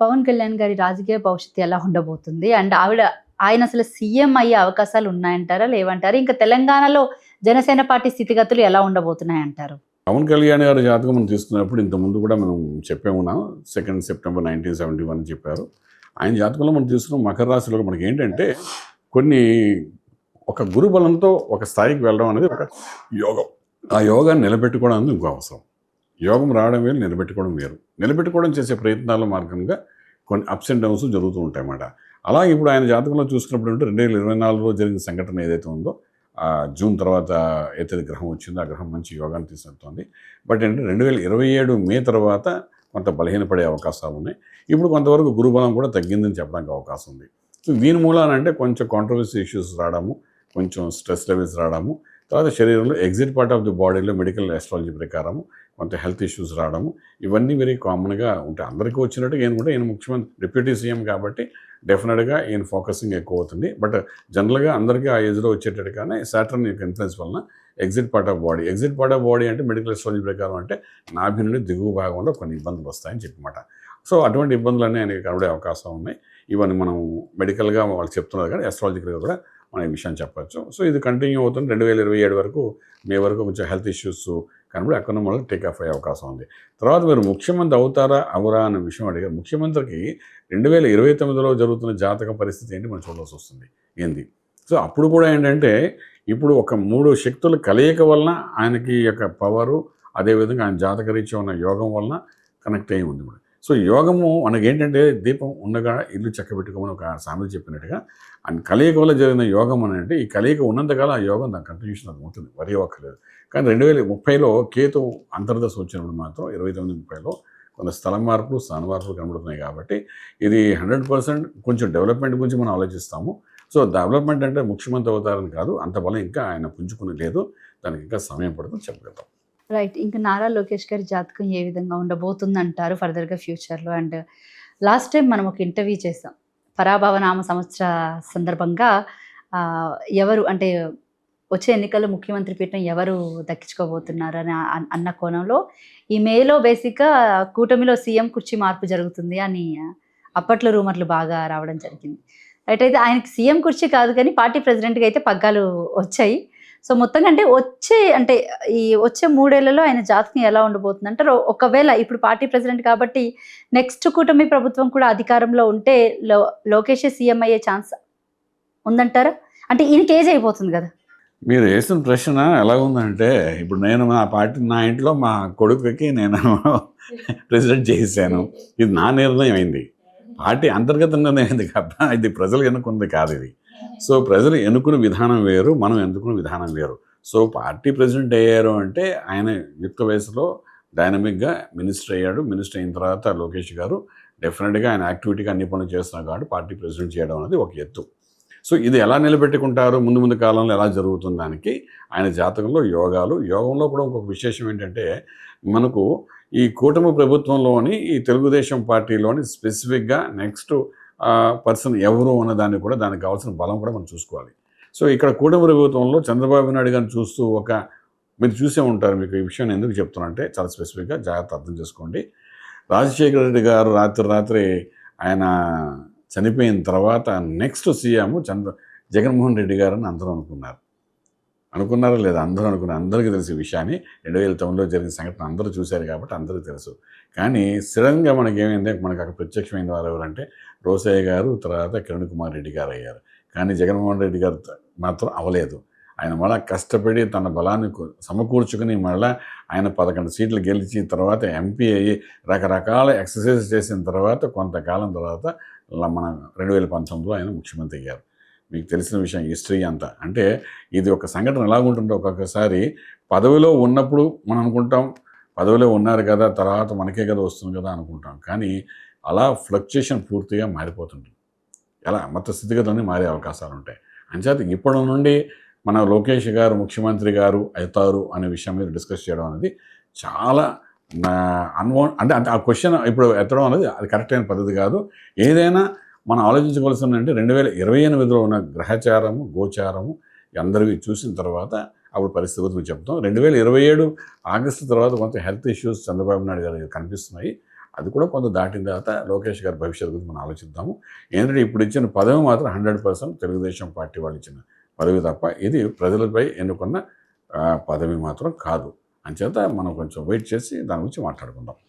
పవన్ కళ్యాణ్ గారి రాజకీయ భవిష్యత్తు ఎలా ఉండబోతుంది? అండ్ ఆయన అసలు సీఎం అయ్యే అవకాశాలు ఉన్నాయంటారా? లేవంటారా? ఇంకా తెలంగాణలో జనసేన పార్టీ స్థితిగతులు ఎలా ఉండబోతున్నాయంటారు? పవన్ కళ్యాణ్ గారి జాతకం మనం తీసుకున్నప్పుడు ఇంతకుముందు కూడా మనం చెప్పే ఉన్నాం. 2 సెప్టెంబర్ 1971 చెప్పారు. ఆయన జాతకంలో మనం తీసుకున్న మకర రాశిలో మనకి ఏంటంటే కొన్ని ఒక గురుబలంతో ఒక స్థాయికి వెళ్ళడం అనేది ఒక యోగం. ఆ యోగాన్ని నిలబెట్టుకోవడం అనేది ఇంకో అవసరం. యోగం రావడం వేరు, నిలబెట్టుకోవడం వేరు. నిలబెట్టుకోవడం చేసే ప్రయత్నాల మార్గంగా కొన్ని అప్స్ అండ్ డౌన్స్ జరుగుతూ ఉంటాయన్నమాట. అలాగే ఇప్పుడు ఆయన జాతకంలో చూసుకున్నప్పుడు అంటే 2024లో జరిగిన సంఘటన ఏదైతే ఉందో జూన్ తర్వాత ఏదైతే గ్రహం వచ్చిందో ఆ గ్రహం మంచి యోగాన్ని తీసుకెళ్తుంది. బట్ ఏంటంటే 2027 మే తర్వాత కొంత బలహీనపడే అవకాశాలు ఉన్నాయి. ఇప్పుడు కొంతవరకు గురుబలం కూడా తగ్గిందని చెప్పడానికి అవకాశం ఉంది. సో దీని మూలానంటే కొంచెం కాంట్రవర్సీ ఇష్యూస్ రావడము, కొంచెం స్ట్రెస్ లెవెల్స్ రావడము, తర్వాత శరీరంలో ఎగ్జిట్ పార్ట్ ఆఫ్ ది బాడీలో మెడికల్ ఆస్ట్రాలజీ ప్రకారము కొంత హెల్త్ ఇష్యూస్ రావడము, ఇవన్నీ వెరీ కామన్గా ఉంటాయి. అందరికీ వచ్చినట్టు ఈయన ముఖ్యమంత్రి డిప్యూటీ సీఎం కాబట్టి డెఫినెట్గా ఈయన ఫోకసింగ్ ఎక్కువ అవుతుంది. బట్ జనరల్గా అందరికీ ఆ ఏజ్లో వచ్చేటట్టుగానే సాటర్న్ యొక్క ఇన్ఫ్లుయెన్స్ వలన ఎగ్జిట్ పార్ట్ ఆఫ్ బాడీ అంటే మెడికల్ ఆస్ట్రాలజీ ప్రకారం అంటే నాభి నుండి దిగువ భాగంలో కొన్ని ఇబ్బందులు వస్తాయని చెప్పమాట. సో అటువంటి ఇబ్బందులన్నీ ఆయనకి కనబడే అవకాశం ఉన్నాయి. ఇవన్నీ మనం మెడికల్గా వాళ్ళు చెప్తున్నారు కానీ ఆస్ట్రాలజికల్గా కూడా మనం ఈ విషయం చెప్పచ్చు. సో ఇది కంటిన్యూ అవుతుంది. 2027 వరకు మే వరకు కొంచెం హెల్త్ ఇష్యూస్ కనబడి అక్కడ వల్ల టేక్ ఆఫ్ అయ్యే అవకాశం ఉంది. తర్వాత మీరు ముఖ్యమంత్రి అవుతారా అవరా అనే విషయం అడిగారు. ముఖ్యమంత్రికి 2029లో జరుగుతున్న జాతక పరిస్థితి ఏంటి మనం చూడాల్సి వస్తుంది ఏంది. సో అప్పుడు కూడా ఏంటంటే ఇప్పుడు ఒక 3 శక్తుల కలయిక వలన ఆయనకి యొక్క పవరు, అదేవిధంగా ఆయన జాతకరీత్యా ఉన్న యోగం వలన కనెక్ట్ అయ్యి ఉంది కూడా. సో యోగము మనకేంటంటే దీపం ఉండగా ఇల్లు చక్కబెట్టుకోమని ఒక సామెత చెప్పినట్టుగా ఆయన కలయిక వల్ల జరిగిన యోగం అని అంటే ఈ కలయిక ఉన్నంతకాలం ఆ యోగం దాని కంటిన్యూషన్ అది ఉంటుంది, వరి అవ్వక్కర్లేదు. కానీ 2030లో కేతు అంతర్దశ వచ్చినప్పుడు మాత్రం 29-30లో కొంత స్థల మార్పులు, స్థాన మార్పులు కనబడుతున్నాయి. కాబట్టి ఇది 100% కొంచెం డెవలప్మెంట్ గురించి మనం ఆలోచిస్తాము. సో డెవలప్మెంట్ అంటే ముఖ్యమంత్రి అవుతారని కాదు, అంత బలం ఇంకా ఆయన పుంజుకుని లేదు, దానికి ఇంకా సమయం పడుతుంది చెప్పగలుగుతాం. రైట్. ఇంకా నారా లోకేష్ గారి జాతకం ఏ విధంగా ఉండబోతుంది అంటారు ఫర్దర్గా ఫ్యూచర్లో? అండ్ లాస్ట్ టైం మనం ఒక ఇంటర్వ్యూ చేసాం పరాభవ నామ సంవత్సర సందర్భంగా. ఎవరు అంటే వచ్చే ఎన్నికల్లో ముఖ్యమంత్రి పీఠం ఎవరు దక్కించుకోబోతున్నారు అని అన్న కోణంలో ఈ మేలో బేసిక్గా కూటమిలో సీఎం కుర్చీ మార్పు జరుగుతుంది అని అప్పట్లో రూమర్లు బాగా రావడం జరిగింది. రైట్. అయితే ఆయనకి సీఎం కుర్చీ కాదు కానీ పార్టీ ప్రెసిడెంట్గా అయితే పగ్గాలు వచ్చాయి. సో మొత్తంగా అంటే వచ్చే 3 ఏళ్లలో ఆయన జాతకం ఎలా ఉండబోతుంది అంటారు? ఒకవేళ ఇప్పుడు పార్టీ ప్రెసిడెంట్ కాబట్టి నెక్స్ట్ కూటమి ప్రభుత్వం కూడా అధికారంలో ఉంటే లోకేష్ సీఎం అయ్యే ఛాన్స్ ఉందంటారా? అంటే ఈయనకి ఏజ్ అయిపోతుంది కదా. మీరు వేసిన ప్రశ్న ఎలా ఉందంటే ఇప్పుడు నేను నా ఇంట్లో మా కొడుకుకి నేను ప్రెసిడెంట్ చేశాను. ఇది నా నిర్ణయం అయింది, పార్టీ అంతర్గత నిర్ణయం అయింది కదా, ఇది ప్రజలు ఎన్నుకుంది కాదు ఇది. సో ప్రజలు ఎన్నుకున్న విధానం వేరు, మనం ఎన్నుకున్న విధానం వేరు. సో పార్టీ ప్రెసిడెంట్ అయ్యారు అంటే ఆయన యుక్త వయసులో డైనమిక్గా మినిస్టర్ అయ్యాడు. మినిస్టర్ అయిన తర్వాత లోకేష్ గారు డెఫినెట్గా ఆయన యాక్టివిటీగా అన్ని పనులు చేస్తున్నారు కాబట్టి పార్టీ ప్రెసిడెంట్ చేయడం అనేది ఒక ఎత్తు. సో ఇది ఎలా నిలబెట్టుకుంటారు, ముందు కాలంలో ఎలా జరుగుతుంది దానికి ఆయన జాతకంలో యోగంలో కూడా ఇంకొక విశేషం ఏంటంటే మనకు ఈ కూటమి ప్రభుత్వంలోని ఈ తెలుగుదేశం పార్టీలోని స్పెసిఫిక్గా నెక్స్ట్ పర్సన్ ఎవరు అన్న దాన్ని కూడా దానికి కావాల్సిన బలం కూడా మనం చూసుకోవాలి. సో ఇక్కడ కూటమి ప్రభుత్వంలో చంద్రబాబు నాయుడు గారిని చూస్తూ మీరు చూసే ఉంటారు. మీకు ఈ విషయం ఎందుకు చెప్తున్నా అంటే చాలా స్పెసిఫిక్గా జాగ్రత్త అర్థం చేసుకోండి. రాజశేఖర రెడ్డి గారు రాత్రి ఆయన చనిపోయిన తర్వాత నెక్స్ట్ సీఎం జగన్మోహన్ రెడ్డి గారు అని అందరూ అనుకున్నారా లేదా? అందరూ అనుకున్నారు. అందరికీ తెలిసి విషయాన్ని 2009లో జరిగిన సంఘటన అందరూ చూశారు కాబట్టి అందరికీ తెలుసు. కానీ స్థిరంగా మనకేమైంది, మనకు అక్కడ ప్రత్యక్షమైన వారు ఎవరంటే రోసయ్య గారు, తర్వాత కిరణ్ కుమార్ రెడ్డి గారు అయ్యారు. కానీ జగన్మోహన్ రెడ్డి గారు మాత్రం అవ్వలేదు. ఆయన మళ్ళీ కష్టపడి తన బలాన్ని సమకూర్చుకుని మళ్ళీ ఆయన 11 సీట్లు గెలిచి తర్వాత ఎంపీ అయ్యి రకరకాల ఎక్సర్సైజ్ చేసిన తర్వాత కొంతకాలం తర్వాత మన 2019లో ఆయన ముఖ్యమంత్రి అయ్యారు. మీకు తెలిసిన విషయం హిస్టరీ అంతా. అంటే ఇది ఒక సంఘటన ఎలాగుంటుందో ఒక్కొక్కసారి పదవిలో ఉన్నప్పుడు మనం అనుకుంటాం పదవిలో ఉన్నారు కదా తర్వాత మనకే కదా వస్తుంది కదా అనుకుంటాం. కానీ అలా ఫ్లక్చుయేషన్ పూర్తిగా మారిపోతుంది. ఎలా మొత్తం స్థితిగతులన్నీ మారే అవకాశాలు ఉంటాయి. అంచేత ఇప్పటి నుండి మన లోకేష్ గారు ముఖ్యమంత్రి గారు అవుతారు అనే విషయం మీద డిస్కస్ చేయడం అనేది చాలా అంటే ఆ క్వశ్చన్ ఇప్పుడు ఎత్తడం అనేది అది కరెక్ట్ అయిన పద్ధతి కాదు. ఏదైనా మనం ఆలోచించవలసిందంటే 2028లో ఉన్న గ్రహచారము గోచారము అందరివి చూసిన తర్వాత అప్పుడు పరిస్థితి గురించి చెప్తాం. 2027 ఆగస్టు తర్వాత కొంత హెల్త్ ఇష్యూస్ చంద్రబాబు నాయుడు గారికి కనిపిస్తున్నాయి. అది కూడా కొంత దాటిన తర్వాత లోకేష్ గారి భవిష్యత్తు గురించి మనం ఆలోచిద్దాము. ఏంటంటే ఇప్పుడు ఇచ్చిన పదవి మాత్రం 100% తెలుగుదేశం పార్టీ వాళ్ళు ఇచ్చిన పదవి తప్ప ఇది ప్రజలపై ఎన్నుకున్న పదవి మాత్రం కాదు. అంచేత మనం కొంచెం వెయిట్ చేసి దాని గురించి మాట్లాడుకుందాం.